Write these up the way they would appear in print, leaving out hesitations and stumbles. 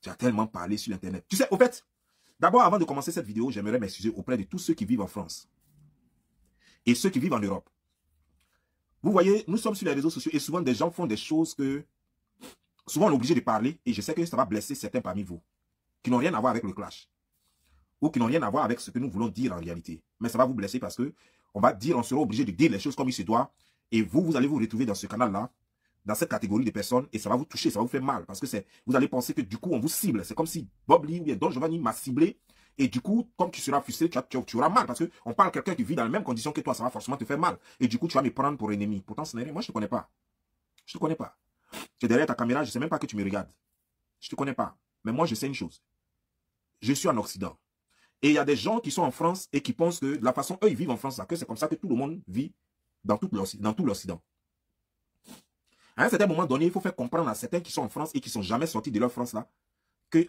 Tu as tellement parlé sur Internet. Tu sais, au fait, d'abord, avant de commencer cette vidéo, j'aimerais m'excuser auprès de tous ceux qui vivent en France et ceux qui vivent en Europe. Vous voyez, nous sommes sur les réseaux sociaux et souvent des gens font des choses que souvent on est obligé de parler et je sais que ça va blesser certains parmi vous qui n'ont rien à voir avec le clash ou qui n'ont rien à voir avec ce que nous voulons dire en réalité. Mais ça va vous blesser parce que on sera obligé de dire les choses comme il se doit et vous allez vous retrouver dans ce canal-là, dans cette catégorie de personnes et ça va vous toucher, ça va vous faire mal parce que vous allez penser que du coup on vous cible. C'est comme si Bob Lee ou bien Don Giovanni m'a ciblé et du coup, comme tu seras frustré, tu auras mal parce qu'on parle de quelqu'un qui vit dans les mêmes conditions que toi, ça va forcément te faire mal. Et du coup, tu vas me prendre pour ennemi. Pourtant, ce n'est rien. Moi, je ne te connais pas. Je ne te connais pas. Tu es derrière ta caméra, je ne sais même pas que tu me regardes. Je ne te connais pas. Mais moi, je sais une chose. Je suis en Occident. Et il y a des gens qui sont en France et qui pensent que la façon eux, ils vivent en France, que c'est comme ça que tout le monde vit dans tout l'Occident. À un certain moment donné, il faut faire comprendre à certains qui sont en France et qui ne sont jamais sortis de leur France là, que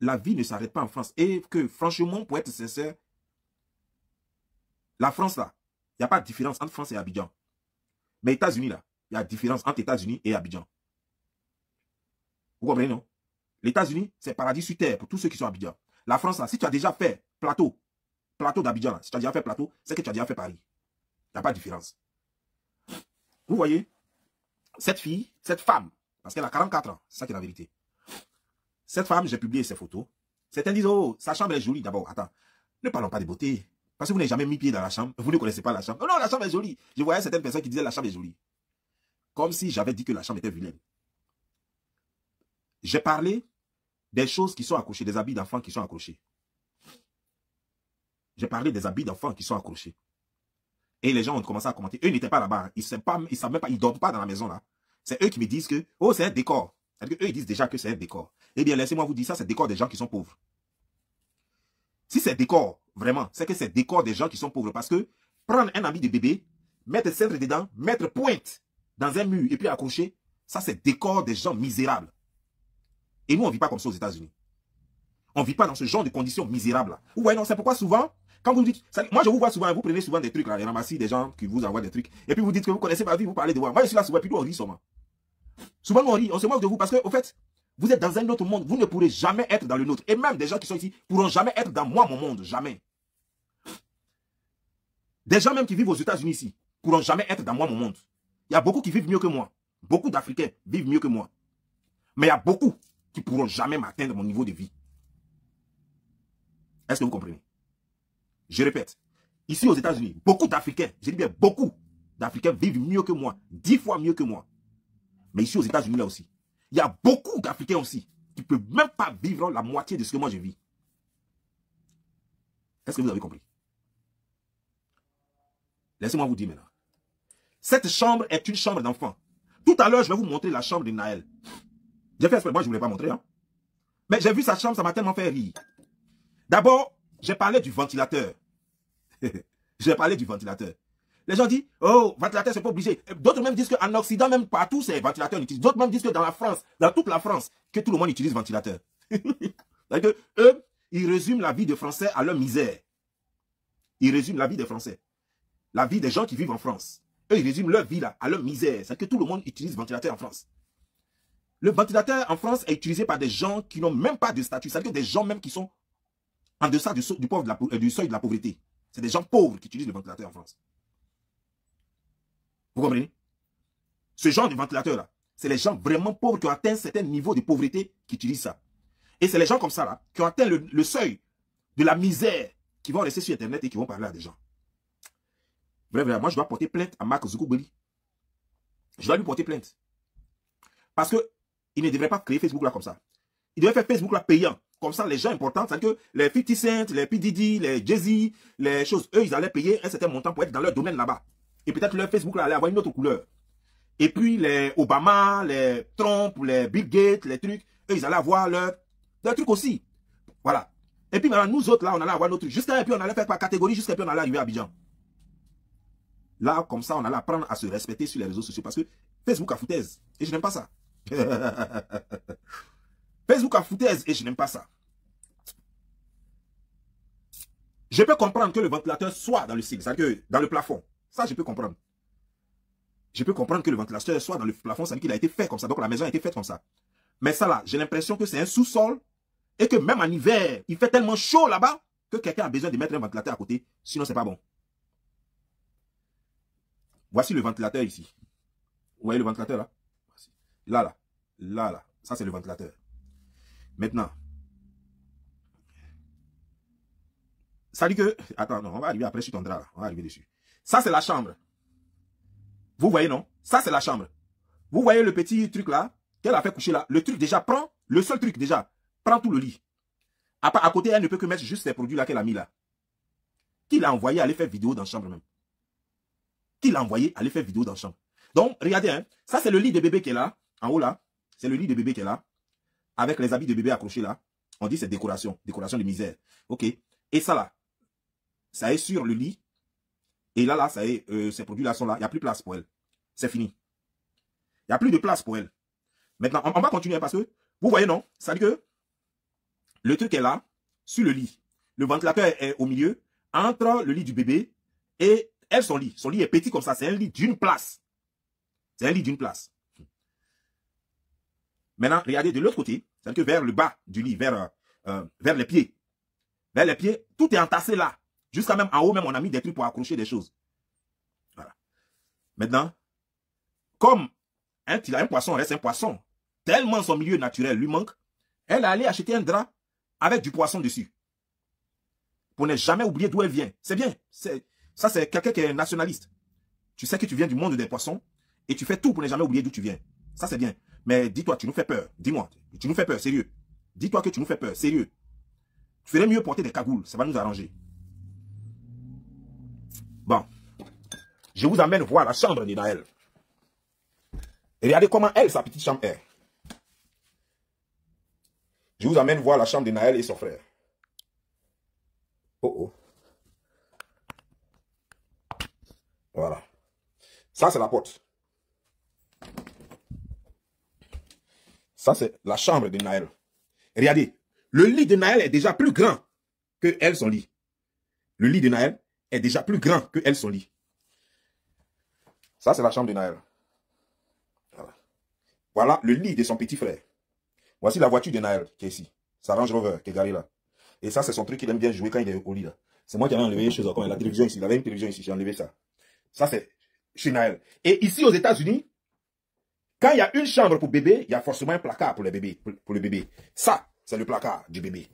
la vie ne s'arrête pas en France. Et que franchement, pour être sincère, la France là, il n'y a pas de différence entre France et Abidjan. Mais États-Unis là, il y a différence entre États-Unis et Abidjan. Vous comprenez, non? Les États-Unis, c'est paradis sur terre pour tous ceux qui sont à Abidjan. La France, là, si tu as déjà fait plateau d'Abidjan, si tu as déjà fait plateau, c'est que tu as déjà fait Paris. Il n'y a pas de différence. Vous voyez, cette femme, parce qu'elle a 44 ans, c'est ça qui est la vérité. Cette femme, j'ai publié ses photos. Certains disent, oh, sa chambre est jolie. D'abord, attends, ne parlons pas de beauté. Parce que vous n'avez jamais mis pied dans la chambre. Vous ne connaissez pas la chambre. Oh non, la chambre est jolie. Je voyais certaines personnes qui disaient la chambre est jolie. Comme si j'avais dit que la chambre était vilaine. J'ai parlé des choses qui sont accrochées, des habits d'enfants qui sont accrochés. J'ai parlé des habits d'enfants qui sont accrochés. Et les gens ont commencé à commenter. Eux n'étaient pas là-bas. Ils ne savent même pas, ils ne dorment pas dans la maison là. C'est eux qui me disent que, oh, c'est un décor. C'est-à-dire qu'eux, ils disent déjà que c'est un décor. Eh bien, laissez-moi vous dire, ça, c'est le décor des gens qui sont pauvres. Si c'est décor, vraiment, c'est que c'est décor des gens qui sont pauvres. Parce que prendre un habit de bébé, mettre cintre dedans, mettre pointe dans un mur et puis accrocher, ça, c'est décor des gens misérables. Et nous, on ne vit pas comme ça aux États-Unis. On ne vit pas dans ce genre de conditions misérables là. Vous voyez, non, c'est pourquoi souvent, quand vous dites, moi je vous vois souvent, vous prenez souvent des trucs là, les ramassis des gens qui vous envoient des trucs, et puis vous dites que vous connaissez ma vie, vous parlez de moi. Moi, je suis là souvent, puis nous, on rit seulement. Souvent, nous, on rit, on se moque de vous parce que, au fait, vous êtes dans un autre monde, vous ne pourrez jamais être dans le nôtre. Et même des gens qui sont ici ne pourront jamais être dans moi, mon monde, jamais. Des gens même qui vivent aux États-Unis ici ne pourront jamais être dans moi, mon monde. Il y a beaucoup qui vivent mieux que moi. Beaucoup d'Africains vivent mieux que moi. Mais il y a beaucoup qui ne pourront jamais m'atteindre mon niveau de vie. Est-ce que vous comprenez? Je répète, ici aux États-Unis, beaucoup d'Africains, je dis bien beaucoup d'Africains vivent mieux que moi, 10 fois mieux que moi. Mais ici aux États-Unis là aussi, il y a beaucoup d'Africains aussi qui ne peuvent même pas vivre la moitié de ce que moi je vis. Est-ce que vous avez compris? Laissez-moi vous dire maintenant. Cette chambre est une chambre d'enfant. Tout à l'heure, je vais vous montrer la chambre de Naël. J'ai fait exprès, moi je ne voulais pas montrer. Hein. Mais j'ai vu sa chambre, ça m'a tellement fait rire. D'abord, j'ai parlé du ventilateur. J'ai parlé du ventilateur. Les gens disent, oh, ventilateur, c'est pas obligé. D'autres même disent qu'en Occident, même partout, c'est ventilateur. D'autres même disent que dans la France, dans toute la France, que tout le monde utilise ventilateur. C'est-à-dire que eux, ils résument la vie des Français à leur misère. Ils résument la vie des Français. La vie des gens qui vivent en France. Eux, ils résument leur vie là, à leur misère. C'est-à-dire que tout le monde utilise ventilateur en France. Le ventilateur en France est utilisé par des gens qui n'ont même pas de statut. C'est-à-dire que des gens même qui sont en deçà du seuil de la pauvreté. C'est des gens pauvres qui utilisent le ventilateur en France. Vous comprenez? Ce genre de ventilateur-là, c'est les gens vraiment pauvres qui ont atteint un certain niveau de pauvreté qui utilisent ça. Et c'est les gens comme ça, là, qui ont atteint le seuil de la misère, qui vont rester sur Internet et qui vont parler à des gens. Bref, moi, je dois porter plainte à Mark Zuckerberg. Je dois lui porter plainte. Parce qu'il ne devrait pas créer Facebook là comme ça. Il devrait faire Facebook là payant. Comme ça, les gens importants, c'est-à-dire que les 50 Cent, les P. Diddy, les Jay-Z, les choses, eux, ils allaient payer un certain montant pour être dans leur domaine là-bas. Et peut-être leur Facebook là allait avoir une autre couleur. Et puis les Obama, les Trump, les Bill Gates, les trucs, eux, ils allaient avoir leur truc aussi. Voilà. Et puis maintenant, nous autres là, on allait avoir notre truc. Jusqu'à et puis on allait faire par catégorie, jusqu'à puis on allait arriver à Abidjan. Là, comme ça, on allait apprendre à se respecter sur les réseaux sociaux parce que Facebook a foutaise. Et je n'aime pas ça. Facebook a foutaise et je n'aime pas ça. Je peux comprendre que le ventilateur soit dans le ciel, c'est-à-dire que dans le plafond. Ça, je peux comprendre. Je peux comprendre que le ventilateur soit dans le plafond, c'est-à-dire qu'il a été fait comme ça. Donc la maison a été faite comme ça. Mais ça là, j'ai l'impression que c'est un sous-sol et que même en hiver, il fait tellement chaud là-bas que quelqu'un a besoin de mettre un ventilateur à côté. Sinon, c'est pas bon. Voici le ventilateur ici. Vous voyez le ventilateur là? Là, là. Là, là. Ça, c'est le ventilateur. Maintenant. Ça dit que... Attends, non, on va arriver après sur ton drap. Là. On va arriver dessus. Ça, c'est la chambre. Vous voyez, non? Ça, c'est la chambre. Vous voyez le petit truc là qu'elle a fait coucher là. Le truc déjà prend, le seul truc déjà, prend tout le lit. À côté, elle ne peut que mettre juste ces produits là qu'elle a mis là. Qui l'a envoyé aller faire vidéo dans la chambre même? Qui l'a envoyé aller faire vidéo dans la chambre? Donc, regardez, hein, ça c'est le lit de bébé qui est là, en haut là. C'est le lit de bébé qui est là, avec les habits de bébé accrochés là. On dit c'est décoration, décoration de misère. Ok. Et ça là, ça est sur le lit. Et là, ça est, ces produits là sont là. Il n'y a plus de place pour elle. C'est fini. Il n'y a plus de place pour elle. Maintenant, on va continuer parce que, vous voyez non, ça veut dire que le truc est là, sur le lit. Le ventilateur est au milieu, entre le lit du bébé et elle, son lit. Son lit est petit comme ça, c'est un lit d'une place. C'est un lit d'une place. Maintenant, regardez de l'autre côté, c'est-à-dire que vers le bas du lit, vers les pieds. Vers les pieds, tout est entassé là. Jusqu'à même en haut, même on a mis des trucs pour accrocher des choses. Voilà. Maintenant, comme un poisson reste un poisson, tellement son milieu naturel lui manque, elle est allée acheter un drap avec du poisson dessus. Pour ne jamais oublier d'où elle vient. C'est bien. Ça, c'est quelqu'un qui est nationaliste. Tu sais que tu viens du monde des poissons et tu fais tout pour ne jamais oublier d'où tu viens. Ça, c'est bien. Mais dis-toi, tu nous fais peur. Dis-moi, tu nous fais peur, sérieux. Dis-toi que tu nous fais peur, sérieux. Tu ferais mieux porter des cagoules, ça va nous arranger. Bon. Je vous amène voir la chambre de Naël. Et regardez comment elle, sa petite chambre est. Je vous amène voir la chambre de Naël et son frère. Oh oh. Voilà. Ça, c'est la porte. Ça, c'est la chambre de Naël. Regardez, le lit de Naël est déjà plus grand que elle, son lit. Le lit de Naël est déjà plus grand que elle, son lit. Ça, c'est la chambre de Naël. Voilà. Voilà le lit de son petit frère. Voici la voiture de Naël qui est ici. Sa Range Rover qui est garée là. Et ça, c'est son truc qu'il aime bien jouer quand il est au lit là. C'est moi qui avais enlevé les choses encore. La télévision ici. Il avait une télévision ici. J'ai enlevé ça. Ça, c'est chez Naël. Et ici, aux États-Unis, quand il y a une chambre pour bébé, il y a forcément un placard pour le bébé. Pour le bébé. Ça, c'est le placard du bébé.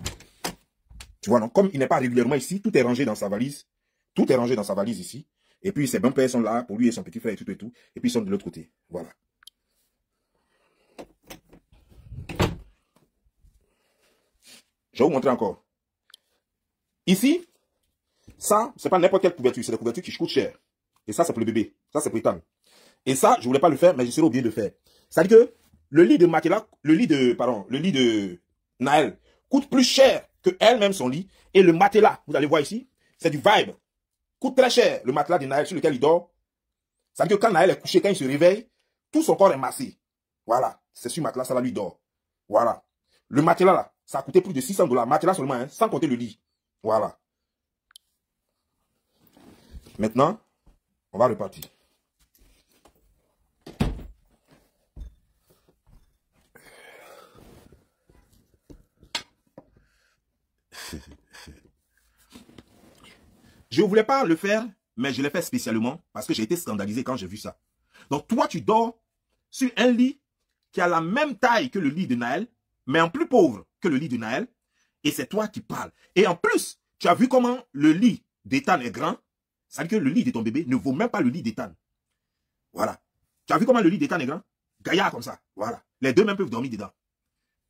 Tu vois, non? Comme il n'est pas régulièrement ici, tout est rangé dans sa valise. Tout est rangé dans sa valise ici. Et puis, ses bumpers sont là pour lui et son petit frère et tout et tout. Et puis, ils sont de l'autre côté. Voilà. Je vais vous montrer encore. Ici, ça, c'est pas n'importe quelle couverture. C'est des couvertures qui coûtent cher. Et ça, c'est pour le bébé. Ça, c'est pour Ethan. Et ça, je voulais pas le faire, mais je serais obligé de le faire. C'est-à-dire que le lit de Makela, le lit de Naël coûte plus cher que elle-même son lit. Et le matelas, vous allez voir ici, c'est du Vibe. Coûte très cher, le matelas de Naël sur lequel il dort. C'est-à-dire que quand Naël est couché, quand il se réveille, tout son corps est massé. Voilà. C'est sur le matelas, ça là, lui dort. Voilà. Le matelas là, ça a coûté plus de $600. Matelas seulement, hein, sans compter le lit. Voilà. Maintenant, on va repartir. Je ne voulais pas le faire, mais je l'ai fait spécialement parce que j'ai été scandalisé quand j'ai vu ça. Donc toi, tu dors sur un lit qui a la même taille que le lit de Naël, mais en plus pauvre que le lit de Naël, et c'est toi qui parles. Et en plus, tu as vu comment le lit d'Ethan est grand, c'est-à-dire que le lit de ton bébé ne vaut même pas le lit d'Ethan. Voilà. Tu as vu comment le lit d'Ethan est grand? Gaillard comme ça. Voilà. Les deux même peuvent dormir dedans.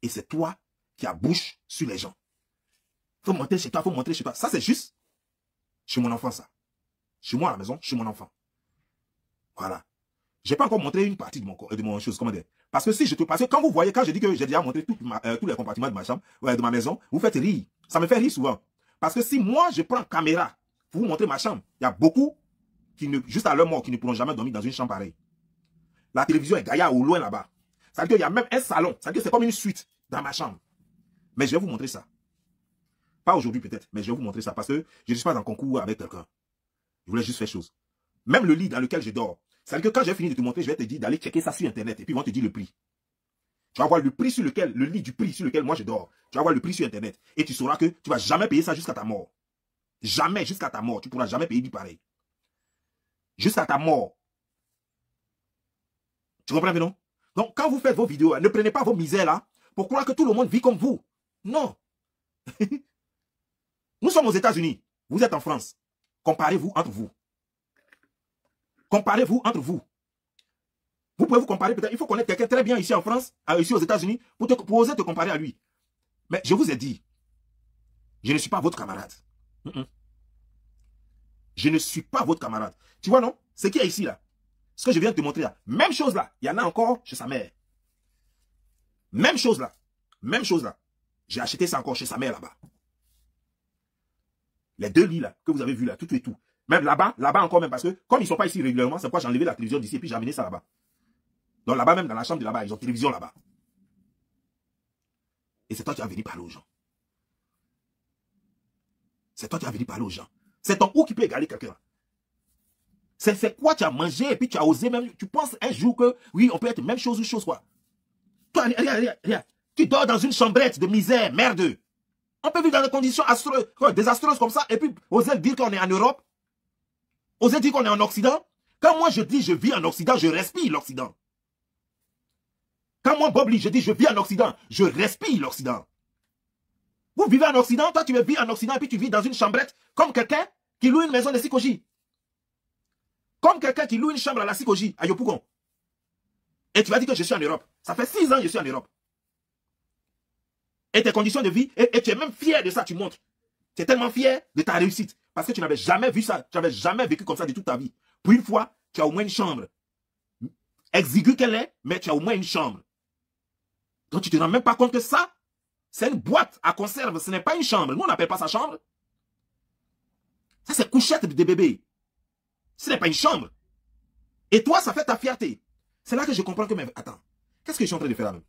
Et c'est toi qui as bouche sur les gens. Faut monter chez toi, faut montrer chez toi. Ça, c'est juste chez mon enfant, ça. Chez moi à la maison, chez mon enfant. Voilà. Je n'ai pas encore montré une partie de mon chose. Comment dire? Parce que quand vous voyez, quand je dis que j'ai déjà montré tous les compartiments de ma chambre, de ma maison, vous faites rire. Ça me fait rire souvent. Parce que si moi, je prends caméra pour vous montrer ma chambre, il y a beaucoup qui juste à leur mort, qui ne pourront jamais dormir dans une chambre pareille. La télévision est gaillard au loin là-bas. Ça veut dire qu'il y a même un salon. Ça veut dire que c'est comme une suite dans ma chambre. Mais je vais vous montrer ça. Pas aujourd'hui peut-être, mais je vais vous montrer ça parce que je ne suis pas en concours avec quelqu'un. Je voulais juste faire chose. Même le lit dans lequel je dors. C'est-à-dire que quand j'ai fini de te montrer, je vais te dire d'aller checker ça sur Internet et puis ils vont te dire le prix. Tu vas voir le prix sur lequel, le lit du prix sur lequel moi je dors. Tu vas voir le prix sur Internet. Et tu sauras que tu ne vas jamais payer ça jusqu'à ta mort. Jamais, jusqu'à ta mort. Tu ne pourras jamais payer du pareil. Jusqu'à ta mort. Tu comprends bien, non? Donc, quand vous faites vos vidéos, ne prenez pas vos misères là pour croire que tout le monde vit comme vous. Non. Nous sommes aux États-Unis. Vous êtes en France. Comparez-vous entre vous. Comparez-vous entre vous. Vous pouvez vous comparer, peut-être, il faut connaître quelqu'un très bien ici en France, ici aux États-Unis, pour oser te comparer à lui. Mais je vous ai dit, je ne suis pas votre camarade. Je ne suis pas votre camarade. Tu vois, non? Ce qu'il y a ici, là, ce que je viens de te montrer, là, même chose là, il y en a encore chez sa mère. Même chose là. Même chose là. J'ai acheté ça encore chez sa mère là-bas. Les deux lits là, que vous avez vus là, tout et tout. Même là-bas encore même, parce que comme ils ne sont pas ici régulièrement, c'est pourquoi j'ai enlevé la télévision d'ici et puis j'ai amené ça là-bas. Donc là-bas même, dans la chambre de là-bas, ils ont télévision là-bas. Et c'est toi qui as venu parler aux gens. C'est toi qui as venu parler aux gens. C'est ton ou qui peut égaler quelqu'un. C'est quoi tu as mangé et puis tu as osé même, tu penses un jour que oui, on peut être même chose ou chose quoi. Toi, regarde. Tu dors dans une chambrette de misère, merde. On peut vivre dans des conditions désastreuses comme ça et puis oser dire qu'on est en Europe. Oser dire qu'on est en Occident. Quand moi je dis je vis en Occident, je respire l'Occident. Quand moi Bob Lee, je dis je vis en Occident, je respire l'Occident. Vous vivez en Occident, toi tu vis en Occident et puis tu vis dans une chambrette comme quelqu'un qui loue une maison de Sikoji. Comme quelqu'un qui loue une chambre à la Sikoji, à Yopougon. Et tu vas dire que je suis en Europe. Ça fait 6 ans que je suis en Europe. Et tes conditions de vie, et tu es même fier de ça, tu montres. Tu es tellement fier de ta réussite. Parce que tu n'avais jamais vu ça. Tu n'avais jamais vécu comme ça de toute ta vie. Pour une fois, tu as au moins une chambre. Exiguë qu'elle est, mais tu as au moins une chambre. Donc tu ne te rends même pas compte que ça, c'est une boîte à conserve. Ce n'est pas une chambre. Nous, on n'appelle pas ça chambre. Ça, c'est couchette de bébé. Ce n'est pas une chambre. Et toi, ça fait ta fierté. C'est là que je comprends que, mais attends, qu'est-ce que je suis en train de faire là même?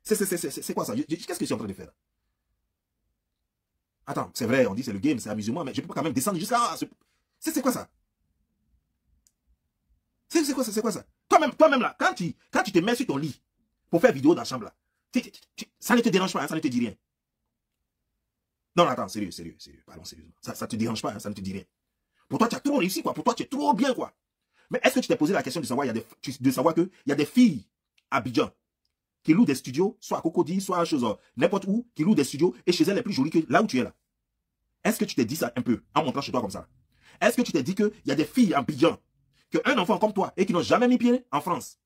C'est quoi ça? Qu'est-ce que je suis en train de faire? Attends, c'est vrai, on dit c'est le game, c'est amusement, mais je peux pas quand même descendre jusqu'à... C'est quoi ça? C'est quoi ça? Toi-même là, quand tu te mets sur ton lit pour faire vidéo dans la chambre là, ça ne te dérange pas, hein, ça ne te dit rien. Non, attends, sérieux, parlons sérieusement. Ça te dérange pas, hein, ça ne te dit rien. Pour toi, tu as trop réussi, quoi. Pour toi, tu es trop bien, quoi. Mais est-ce que tu t'es posé la question de savoir, qu'il y a des filles à Abidjan qui louent des studios, soit à Cocody, soit à n'importe où, qui louent des studios, et chez elles, est plus jolie que là où tu es là. Est-ce que tu t'es dit ça un peu, en montrant chez toi comme ça? Est-ce que tu t'es dit qu'il y a des filles à Abidjan, qu'un enfant comme toi, et qui n'ont jamais mis pied en France,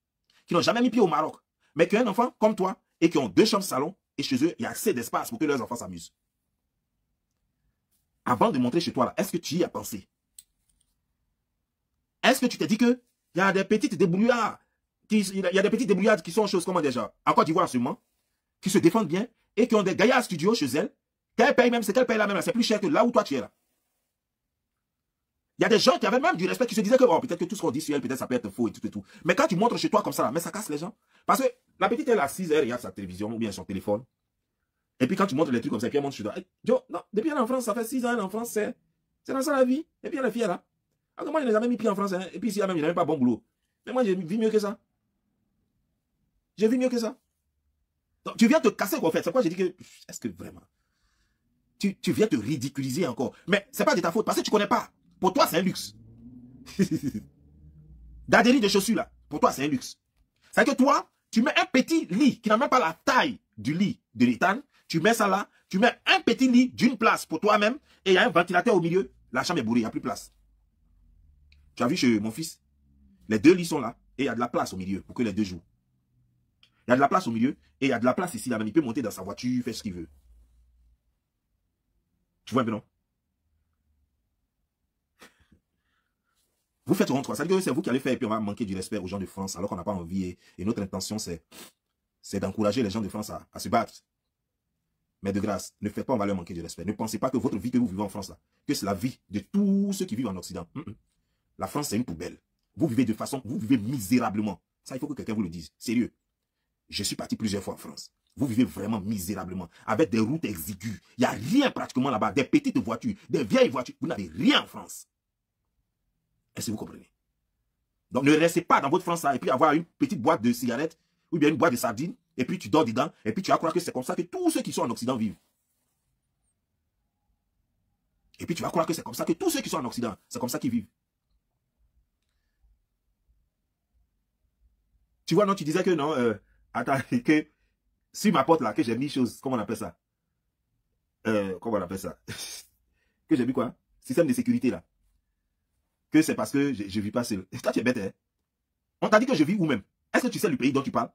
qui n'ont jamais mis pied au Maroc, mais qu'un enfant comme toi, et qui ont 2 chambres salon, et chez eux, il y a assez d'espace pour que leurs enfants s'amusent. Avant de montrer chez toi là, est-ce que tu y as pensé? Est-ce que tu t'es dit que il y a des petites débrouillards, qui sont choses, comment déjà, en Côte d'Ivoire seulement, qui se défendent bien et qui ont des gaillards studios chez elles, qu'elles payent même, c'est qu'elles payent là même, c'est plus cher que là où toi tu es là. Il y a des gens qui avaient même du respect, qui se disaient que, oh, peut-être que tout ce qu'on dit sur elle, peut-être ça peut être faux et tout et tout. Mais quand tu montres chez toi comme ça, là, mais ça casse les gens. Parce que la petite, elle est assise, elle regarde sa télévision ou bien son téléphone. Et puis quand tu montres les trucs comme ça, et puis elle montre chez toi. Joe, non, depuis elle est en France, ça fait 6 ans, elle est en France, c'est dans ça la vie. Et puis elle est fière là. Alors moi, je n'ai jamais mis pied en France, hein. Et puis ici, même, il n'a même pas bon boulot. Mais moi, j'ai vu mieux que ça. J'ai vu mieux que ça. Donc, tu viens te casser, quoi, en fait. C'est pourquoi j'ai dit que, est-ce que vraiment, tu viens te ridiculiser encore. Mais c'est pas de ta faute, parce que tu connais pas. Pour toi, c'est un luxe. D'adhérer de chaussures, là, pour toi, c'est un luxe. C'est que toi, tu mets un petit lit qui n'a même pas la taille du lit de l'étang. Tu mets ça là, tu mets un petit lit d'une place pour toi-même, et il y a un ventilateur au milieu. La chambre est bourrée, il n'y a plus de place. Tu as vu chez mon fils, les 2 lits sont là, et il y a de la place au milieu pour que les 2 jouent. Il y a de la place au milieu, et il y a de la place ici, là, il peut monter dans sa voiture, faire ce qu'il veut. Tu vois un peu, non? Vous faites honte, quoi. Ça veut dire que c'est vous qui allez faire, et puis on va manquer du respect aux gens de France, alors qu'on n'a pas envie, et notre intention, c'est d'encourager les gens de France à se battre. Mais de grâce, ne faites pas, on va leur manquer du respect. Ne pensez pas que votre vie que vous vivez en France, là, que c'est la vie de tous ceux qui vivent en Occident. La France, c'est une poubelle. Vous vivez misérablement. Ça, il faut que quelqu'un vous le dise. Sérieux. Je suis parti plusieurs fois en France. Vous vivez vraiment misérablement. Avec des routes exiguës. Il n'y a rien pratiquement là-bas. Des petites voitures, des vieilles voitures. Vous n'avez rien en France. Est-ce que vous comprenez? Donc ne restez pas dans votre France là et puis avoir une petite boîte de cigarettes ou bien une boîte de sardines et puis tu dors dedans, et puis tu vas croire que c'est comme ça que tous ceux qui sont en Occident vivent. Et puis tu vas croire que c'est comme ça que tous ceux qui sont en Occident, c'est comme ça qu'ils vivent. Tu vois, non, tu disais que non, attends, que sur ma porte là, que j'ai mis chose, comment on appelle ça? Comment on appelle ça? Que j'ai mis quoi? Système de sécurité là. Que c'est parce que je ne vis pas seul. Toi, tu es bête, hein? On t'a dit que je vis où même? Est-ce que tu sais le pays dont tu parles?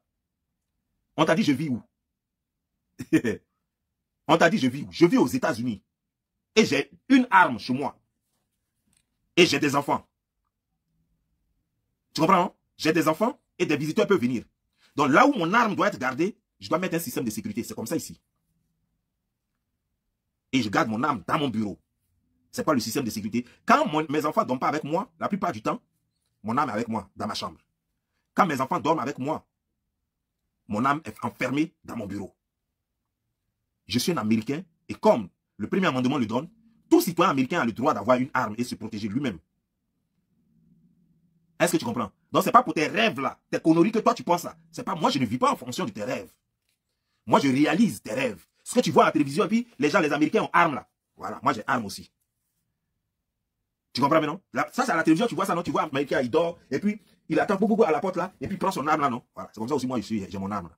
On t'a dit je vis où? On t'a dit je vis où? Je vis aux États-Unis. Et j'ai une arme chez moi. Et j'ai des enfants. Tu comprends, non? J'ai des enfants et des visiteurs peuvent venir. Donc là où mon arme doit être gardée, je dois mettre un système de sécurité. C'est comme ça ici. Et je garde mon arme dans mon bureau. C'est pas le système de sécurité. Quand mes enfants ne dorment pas avec moi, la plupart du temps, mon arme est avec moi, dans ma chambre. Quand mes enfants dorment avec moi, mon arme est enfermée dans mon bureau. Je suis un Américain et comme le premier amendement le donne, tout citoyen américain a le droit d'avoir une arme et se protéger lui-même. Est-ce que tu comprends? Donc, ce n'est pas pour tes rêves là, tes conneries que toi tu penses là. C'est pas moi, je ne vis pas en fonction de tes rêves. Moi, je réalise tes rêves. Ce que tu vois à la télévision, et puis les gens, les Américains ont armes là. Voilà, moi j'ai arme aussi. Tu comprends maintenant? Là, ça, c'est à la télévision, tu vois ça, non? Tu vois, Américain, il dort, et puis il attend beaucoup à la porte là, et puis il prend son arme là, non? Voilà, c'est comme ça aussi, moi, j'ai mon arme là.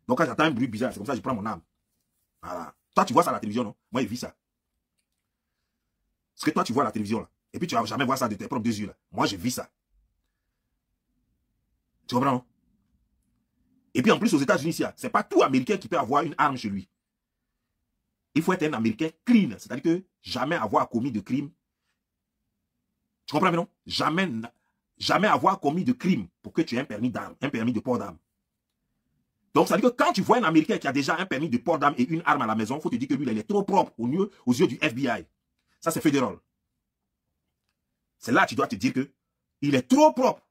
Donc, quand j'entends un bruit bizarre, c'est comme ça que je prends mon arme. Voilà. Toi, tu vois ça à la télévision, non? Moi, je vis ça. Ce que toi, tu vois à la télévision là, et puis tu vas jamais voir ça de tes propres yeux là. Moi, je vis ça. Tu comprends, non? Et puis en plus, aux États-Unis, c'est pas tout Américain qui peut avoir une arme chez lui. Il faut être un Américain clean, c'est-à-dire que jamais avoir commis de crime. Tu comprends, non? Jamais avoir commis de crime pour que tu aies un permis d'arme, un permis de port d'arme. Donc, ça veut dire que quand tu vois un Américain qui a déjà un permis de port d'arme et une arme à la maison, il faut te dire que lui, il est trop propre aux yeux du FBI. Ça, c'est fédéral. C'est là que tu dois te dire que il est trop propre.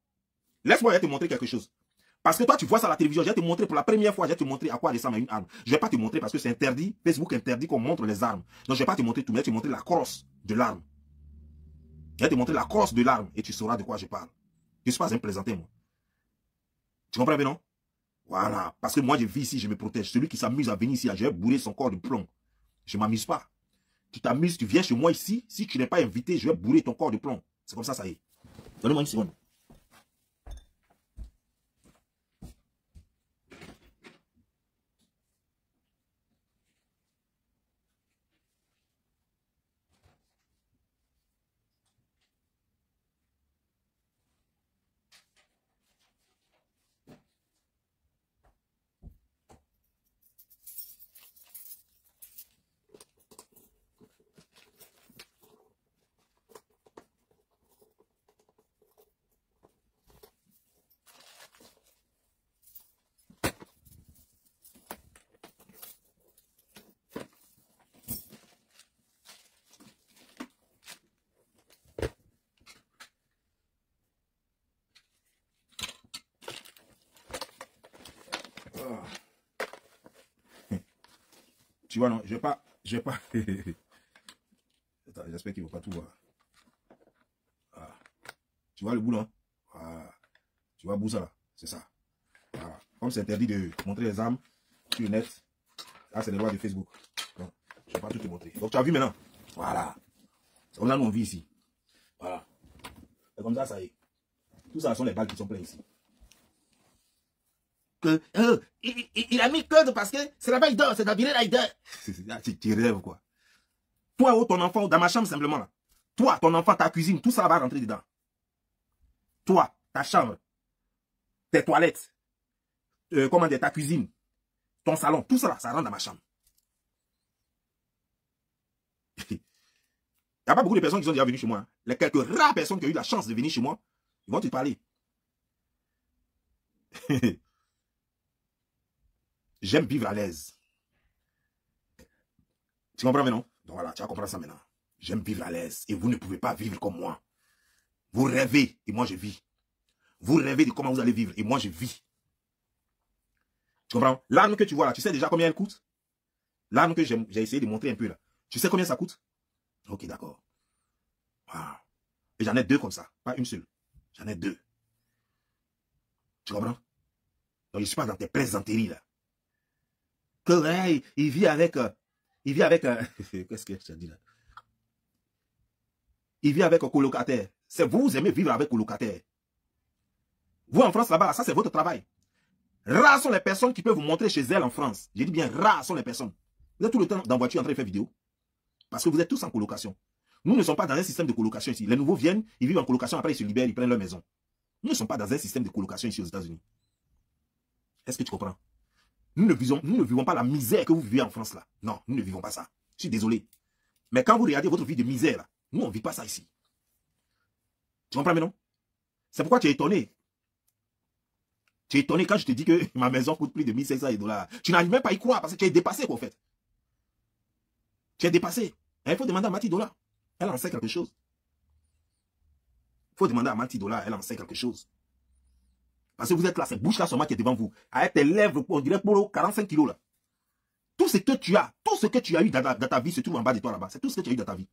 Laisse-moi te montrer quelque chose. Parce que toi, tu vois ça à la télévision. Je vais te montrer pour la première fois, je vais te montrer à quoi ressemble une arme. Je ne vais pas te montrer parce que c'est interdit. Facebook interdit qu'on montre les armes. Donc, je ne vais pas te montrer tout, mais je vais te montrer la crosse de l'arme. Je vais te montrer la crosse de l'arme et tu sauras de quoi je parle. Je ne suis pas un plaisantin, moi. Tu comprends bien, non? Voilà. Parce que moi, je vis ici, je me protège. Celui qui s'amuse à venir ici, je vais bourrer son corps de plomb. Je ne m'amuse pas. Tu t'amuses, tu viens chez moi ici. Si tu n'es pas invité, je vais bourrer ton corps de plomb. C'est comme ça, ça y est. Donnez-moi une seconde. Tu vois, non, je vais pas. Attends, j'espère qu'il ne va pas tout voir. Voilà. Tu vois le bout là? Voilà. Tu vois le bout ça là? C'est ça. Voilà. Comme c'est interdit de montrer les armes sur le net, là c'est les lois de Facebook. Donc, je ne vais pas tout te montrer. Donc tu as vu maintenant? Voilà. C'est comme ça nous on vit ici. Voilà. C'est comme ça, ça y est. Tout ça, ce sont les balles qui sont pleines ici. Que, il a mis code parce que c'est là-bas il dort, c'est dans là il dort. Tu rêves quoi. Toi ou ton enfant, dans ma chambre simplement là. Toi, ton enfant, ta cuisine, tout ça va rentrer dedans. Toi, ta chambre, tes toilettes, comment dire, ta cuisine, ton salon, tout ça là, ça rentre dans ma chambre. Il n'y a pas beaucoup de personnes qui sont déjà venues chez moi. Hein. Les quelques rares personnes qui ont eu la chance de venir chez moi, ils vont te parler. J'aime vivre à l'aise. Tu comprends maintenant? Donc voilà, tu vas comprendre ça maintenant. J'aime vivre à l'aise. Et vous ne pouvez pas vivre comme moi. Vous rêvez et moi je vis. Vous rêvez de comment vous allez vivre et moi je vis. Tu comprends? L'arme que tu vois là, tu sais déjà combien elle coûte? L'arme que j'ai essayé de montrer un peu là. Tu sais combien ça coûte? Ok, d'accord. Wow. Et j'en ai deux comme ça, pas une seule. J'en ai deux. Tu comprends? Donc, je ne suis pas dans tes plaisanteries, là. Que, hey, il vit avec... qu'est-ce que je te dis, là? Il vit avec un colocataire. C'est vous aimez vivre avec un colocataire. Vous, en France, là-bas, ça, c'est votre travail. Rares sont les personnes qui peuvent vous montrer chez elles en France. J'ai dit bien, rares sont les personnes. Vous êtes tout le temps dans la voiture en train de faire vidéo. Parce que vous êtes tous en colocation. Nous ne sommes pas dans un système de colocation ici. Les nouveaux viennent, ils vivent en colocation, après ils se libèrent, ils prennent leur maison. Nous ne sommes pas dans un système de colocation ici aux États-Unis. Est-ce que tu comprends? Nous ne vivons pas la misère que vous vivez en France là. Non, nous ne vivons pas ça. Je suis désolé. Mais quand vous regardez votre vie de misère là, nous on ne vit pas ça ici. Tu comprends maintenant? C'est pourquoi tu es étonné. Tu es étonné quand je te dis que ma maison coûte plus de 1500 $. Tu n'arrives même pas à y croire parce que tu es dépassé quoi en fait. Tu es dépassé. Et il faut demander à Mati Dola. Elle en sait quelque chose. Il faut demander à Mati Dola, elle en sait quelque chose. Parce que vous êtes là, cette bouche-là seulement qui est devant vous. Avec tes lèvres, on dirait pour 45 kilos là. Tout ce que tu as eu dans ta vie se trouve en bas de toi là-bas. C'est tout ce que tu as eu dans ta vie.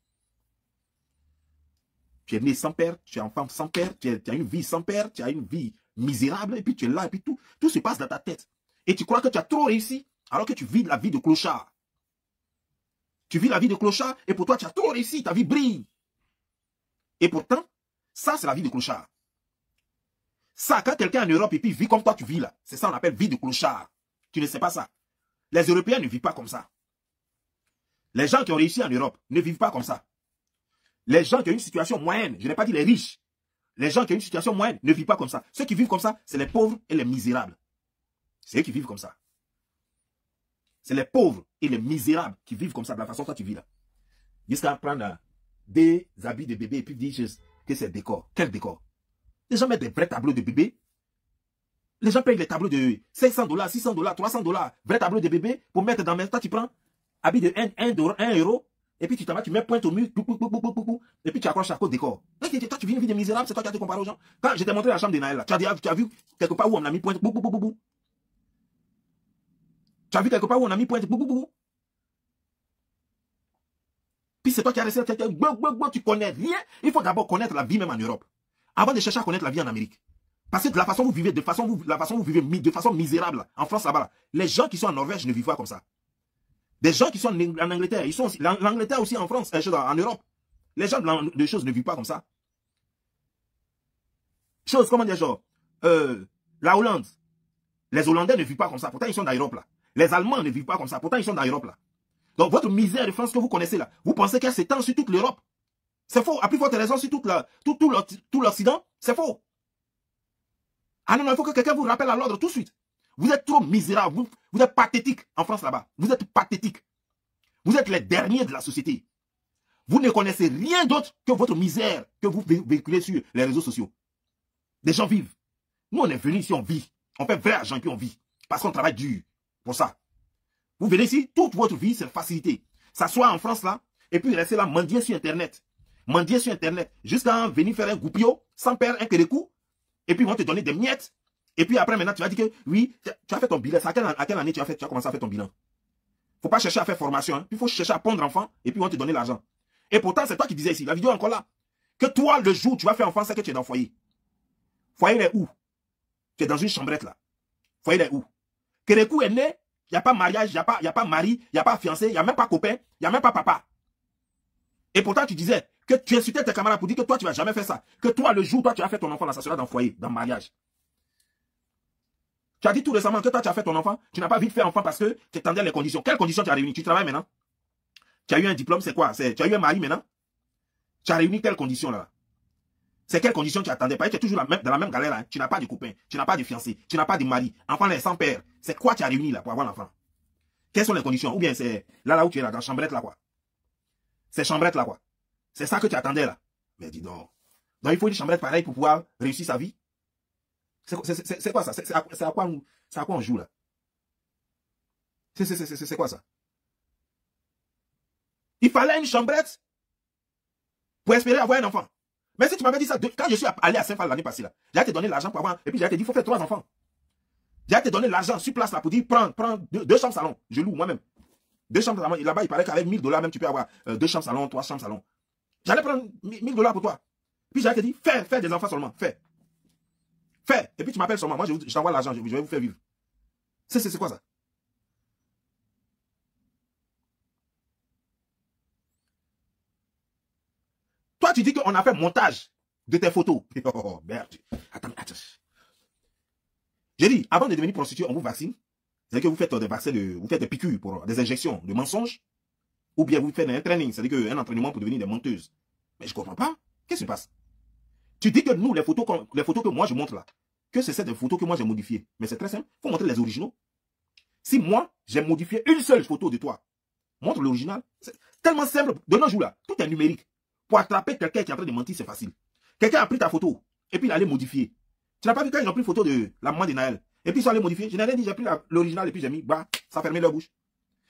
Tu es né sans père, tu es enfant sans père, tu as une vie sans père, tu as une vie misérable, et puis tu es là, et puis tout se passe dans ta tête. Et tu crois que tu as trop réussi, alors que tu vis la vie de clochard. Tu vis la vie de clochard, et pour toi, tu as trop réussi, ta vie brille. Et pourtant, ça, c'est la vie de clochard. Ça, quand quelqu'un en Europe, et puis vit comme toi, tu vis là, c'est ça qu'on appelle vie de clochard. Tu ne sais pas ça. Les Européens ne vivent pas comme ça. Les gens qui ont réussi en Europe ne vivent pas comme ça. Les gens qui ont une situation moyenne, je n'ai pas dit les riches, les gens qui ont une situation moyenne ne vivent pas comme ça. Ceux qui vivent comme ça, c'est les pauvres et les misérables. C'est eux qui vivent comme ça. C'est les pauvres et les misérables qui vivent comme ça, de la façon dont tu vis là. Jusqu'à prendre des habits de bébé et puis dire que c'est décor. Quel décor? Les gens mettent des vrais tableaux de bébé. Les gens payent les tableaux de 500 $, 600 $, 300 $, vrais tableaux de bébé pour mettre dans le même temps. Tu prends habit de 1 euro. Et puis tu t'en vas, tu mets pointe au mur, et puis tu accroches à cause décor. Toi, tu vis une vie de misérable, c'est toi qui as te comparé aux gens. Quand je t'ai montré la chambre de Naël, là, tu as vu quelque part où on a mis pointe, Tu as vu quelque part où on a mis pointe, Puis c'est toi qui as resté, tu connais rien. Il faut d'abord connaître la vie même en Europe. Avant de chercher à connaître la vie en Amérique. Parce que de la façon où vous vivez, de façon vous vivez de façon misérable, là, en France là-bas, là, les gens qui sont en Norvège ne vivent pas comme ça. Des gens qui sont en Angleterre, ils sont l'Angleterre aussi en France, en Europe. Les gens de choses ne vivent pas comme ça. Chose, comment dire, genre, la Hollande. Les Hollandais ne vivent pas comme ça, pourtant ils sont dans l'Europe là. Les Allemands ne vivent pas comme ça, pourtant ils sont dans l'Europe là. Donc votre misère de France que vous connaissez là, vous pensez qu'elle s'étend sur toute l'Europe. C'est faux. À plus forte raison sur tout l'Occident, c'est faux. Ah non, il faut que quelqu'un vous rappelle à l'ordre tout de suite. Vous êtes trop misérable, vous êtes pathétique en France là-bas. Vous êtes pathétique. Vous êtes les derniers de la société. Vous ne connaissez rien d'autre que votre misère que vous véhiculez sur les réseaux sociaux. Des gens vivent. Nous, on est venus ici, on vit. On fait vrai argent et puis on vit. Parce qu'on travaille dur pour ça. Vous venez ici, toute votre vie, c'est facilité. S'asseoir en France là, et puis rester là, mendier sur Internet. Mendier sur Internet. Jusqu'à venir faire un goupillot, sans perdre un kérékou. Et puis ils vont te donner des miettes. Et puis après, maintenant, tu vas dire que oui, tu as fait ton bilan. À quelle année tu as commencé à faire ton bilan? Faut pas chercher à faire formation. Hein. Il faut chercher à pondre enfant et puis ils vont te donner l'argent. Et pourtant, c'est toi qui disais ici, la vidéo est encore là, que toi, le jour où tu vas faire enfant, c'est que tu es dans le foyer. Foyer est où? Tu es dans une chambrette là. Foyer est où? Kérékou est né, il n'y a pas mariage, il n'y a pas mari, il n'y a pas fiancé, il n'y a même pas copain, il n'y a même pas papa. Et pourtant, tu disais que tu insultais tes camarades pour dire que toi, tu ne vas jamais faire ça. Que toi, le jour où toi, tu as fait ton enfant, là, ça sera dans le foyer, dans le mariage. Tu as dit tout récemment que toi, tu as fait ton enfant, tu n'as pas vite fait enfant parce que tu attendais les conditions. Quelles conditions tu as réunies? Tu travailles maintenant? Tu as eu un diplôme, c'est quoi? Tu as eu un mari maintenant? Tu as réuni quelles conditions là? C'est quelles conditions tu attendais? Parce que tu es toujours dans la même galère. Hein? Tu n'as pas de copain, tu n'as pas de fiancé, tu n'as pas de mari. Enfant là, sans père. C'est quoi tu as réuni là pour avoir l'enfant? Quelles sont les conditions? Ou bien c'est là où tu es là, dans la chambrette là quoi? C'est chambrette là quoi? C'est ça que tu attendais là? Mais dis donc. Donc il faut une chambrette pareille pour pouvoir réussir sa vie? C'est quoi ça? C'est à quoi on joue là? C'est quoi ça? Il fallait une chambrette pour espérer avoir un enfant. Mais si tu m'avais dit ça, quand je suis allé à Saint-Phal l'année passée là, j'ai te donné l'argent pour avoir, et puis j'ai te dit, il faut faire 3 enfants. J'ai te donné l'argent sur place là pour dire, prends 2 chambres salon. Je loue moi-même. 2 chambres salon. Là-bas, il paraît qu'avec 1000 $ même, tu peux avoir 2 chambres salon, 3 chambres salon. J'allais prendre 1000 $ pour toi. Puis j'ai te dit, fais des enfants seulement, fais. Et puis tu m'appelles seulement. Moi, je t'envoie l'argent, je vais vous faire vivre. C'est quoi ça? Toi, tu dis qu'on a fait montage de tes photos. Oh, merde. Attends. J'ai dit, avant de devenir prostituée, on vous vaccine. C'est-à-dire que vous faites des vaccins, vous faites des piqûres pour des injections de mensonges. Ou bien vous faites un training, c'est-à-dire un entraînement pour devenir des menteuses. Mais je ne comprends pas. Qu'est-ce qui se passe? Tu dis que nous, les photos que moi je montre là, que c'est des photos que moi j'ai modifiées. Mais c'est très simple. Il faut montrer les originaux. Si moi, j'ai modifié une seule photo de toi, montre l'original. C'est tellement simple. De nos jours là, tout est numérique. Pour attraper quelqu'un qui est en train de mentir, c'est facile. Quelqu'un a pris ta photo et puis il allait modifier. Tu n'as pas vu quand ils ont pris photo de la maman de Naël et puis ils sont allés modifier. Je n'ai rien dit, j'ai pris l'original et puis j'ai mis, bah, ça a fermé leur bouche.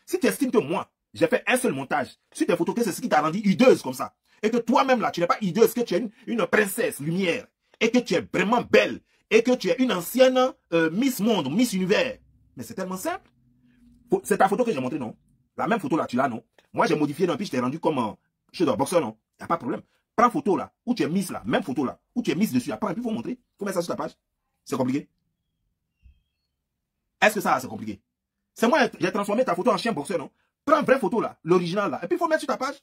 Si tu estimes que moi, j'ai fait un seul montage sur tes photos, que c'est ce qui t'a rendu hideuse comme ça, et que toi-même là, tu n'es pas hideuse, que tu es une princesse lumière, et que tu es vraiment belle, et que tu es une ancienne Miss Monde, Miss Univers. Mais c'est tellement simple. C'est ta photo que j'ai montrée, non? La même photo là, tu l'as, non? Moi, j'ai modifié, non, puis je t'ai rendu comme chez un boxeur, non? Il n'y a pas de problème. Prends photo là, où tu es Miss là, même photo là, où tu es Miss dessus, après, et puis il faut montrer. Il faut mettre ça sur ta page. C'est compliqué? Est-ce que ça, c'est compliqué? C'est moi, j'ai transformé ta photo en chien boxeur, non? Prends une vraie photo là, l'original là, et puis il faut mettre sur ta page.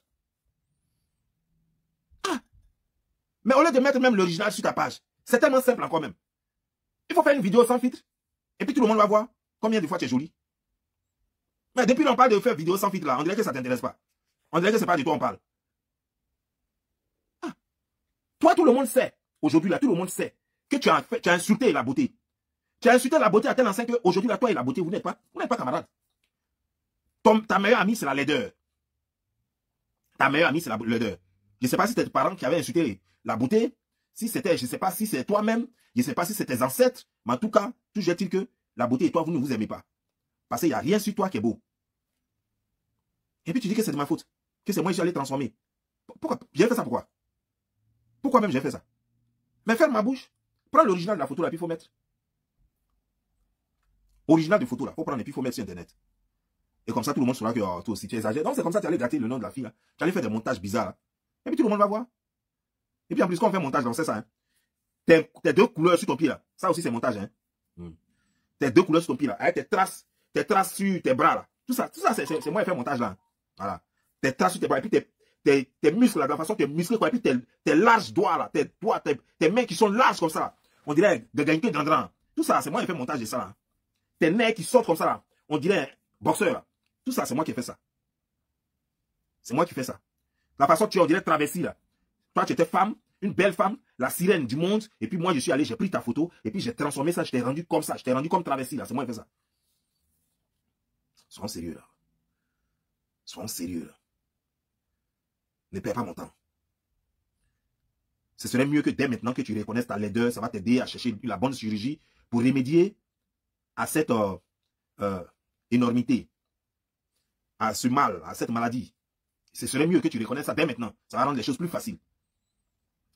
Ah! Mais au lieu de mettre même l'original sur ta page, c'est tellement simple encore même. Il faut faire une vidéo sans filtre, et puis tout le monde va voir combien de fois tu es jolie. Mais depuis qu'on parle de faire vidéo sans filtre là, on dirait que ça ne t'intéresse pas. On dirait que c'est pas du tout on parle. Ah. Toi, tout le monde sait, aujourd'hui là, tout le monde sait que tu as insulté la beauté. Tu as insulté la beauté à tel enseigne qu'aujourd'hui là, toi et la beauté, vous n'êtes pas camarades. Ta meilleure amie, c'est la laideur. Ta meilleure amie, c'est la laideur. Je ne sais pas si c'est tes parents qui avaient insulté la beauté, si c'était, je ne sais pas si c'est toi-même, je ne sais pas si c'est tes ancêtres, mais en tout cas, toujours est-il que la beauté et toi, vous ne vous aimez pas. Parce qu'il n'y a rien sur toi qui est beau. Et puis tu dis que c'est de ma faute, que c'est moi qui suis allé transformer. Pourquoi? J'ai fait ça pourquoi? Pourquoi même j'ai fait ça? Mais ferme ma bouche. Prends l'original de la photo là, puis il faut mettre. Original de photo là, il faut prendre et puis il faut mettre sur Internet. Et comme ça, tout le monde saura que toi aussi tu exagères. Donc c'est comme ça que tu allais gratter le nom de la fille là. Tu allais faire des montages bizarres là. Et puis tout le monde va voir. Et puis en plus, quand on fait un montage, on sait ça. Hein. Tes deux couleurs sur ton pied là. Ça aussi c'est montage. Hein. Tes deux couleurs sur ton pied là. Avec tes traces sur tes bras là. Tout ça c'est moi qui fais montage là. Voilà. Tes traces sur tes bras. Et puis tes muscles là, de la façon que tes muscles quoi. Et puis tes larges doigts là. Tes mains qui sont larges comme ça là. On dirait de gagner dandran. Tout ça, c'est moi qui fais montage de ça là. Tes nez qui sortent comme ça là. On dirait un boxeur là. Tout ça, c'est moi qui fais ça. C'est moi qui fais ça. La façon que tu on dirait travesti là. Toi, tu étais femme, une belle femme, la sirène du monde. Et puis moi, je suis allé, j'ai pris ta photo. Et puis j'ai transformé ça, je t'ai rendu comme ça. Je t'ai rendu comme travesti là. C'est moi qui fais ça. Sois sérieux là. Sois sérieux là. Ne perds pas mon temps. Ce serait mieux que dès maintenant que tu reconnaisses ta laideur, ça va t'aider à chercher la bonne chirurgie pour remédier à cette énormité, à ce mal, à cette maladie. Ce serait mieux que tu reconnaisses ça dès maintenant. Ça va rendre les choses plus faciles.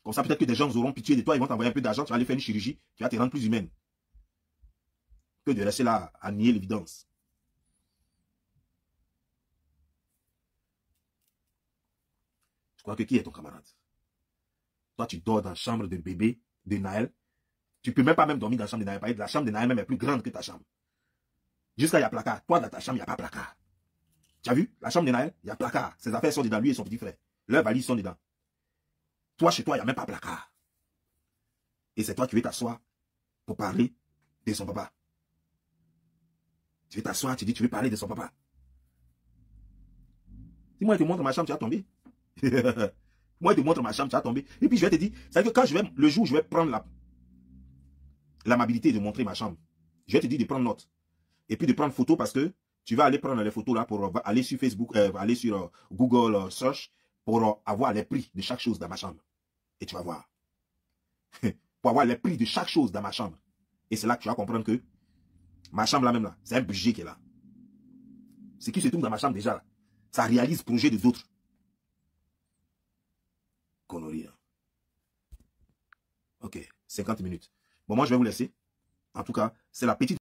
Comme ça, peut-être que des gens auront pitié de toi, ils vont t'envoyer un peu d'argent, tu vas aller faire une chirurgie qui va te rendre plus humaine. Que de rester là à nier l'évidence. Je crois que qui est ton camarade? Toi, tu dors dans la chambre de bébé de Naël. Tu ne peux même pas dormir dans la chambre de Naël. La chambre de Naël même est plus grande que ta chambre. Jusqu'à il y a placard. Toi, dans ta chambre, il n'y a pas placard. Tu as vu? La chambre de Naël, il y a placard. Ses affaires sont dedans, lui et son petit frère. Leurs valises sont dedans. Toi, chez toi, il n'y a même pas placard. Et c'est toi qui veux t'asseoir pour parler de son papa. Tu veux t'asseoir, tu dis, tu veux parler de son papa. Si moi, je te montre ma chambre, tu vas tomber. Moi, je te montre ma chambre, tu vas tomber. Et puis, je vais te dire, c'est-à-dire que quand le jour où je vais prendre l'amabilité de montrer ma chambre, je vais te dire de prendre note. Et puis de prendre photo parce que tu vas aller prendre les photos là pour aller sur Facebook, aller sur Google Search pour avoir les prix de chaque chose dans ma chambre. Et tu vas voir. Pour avoir les prix de chaque chose dans ma chambre. Et c'est là que tu vas comprendre que ma chambre là même là, c'est un budget qui est là. Ce qui se trouve dans ma chambre déjà là, ça réalise le projet des autres. Connerie. Ok, 50 minutes. Bon, moi je vais vous laisser. En tout cas, c'est la petite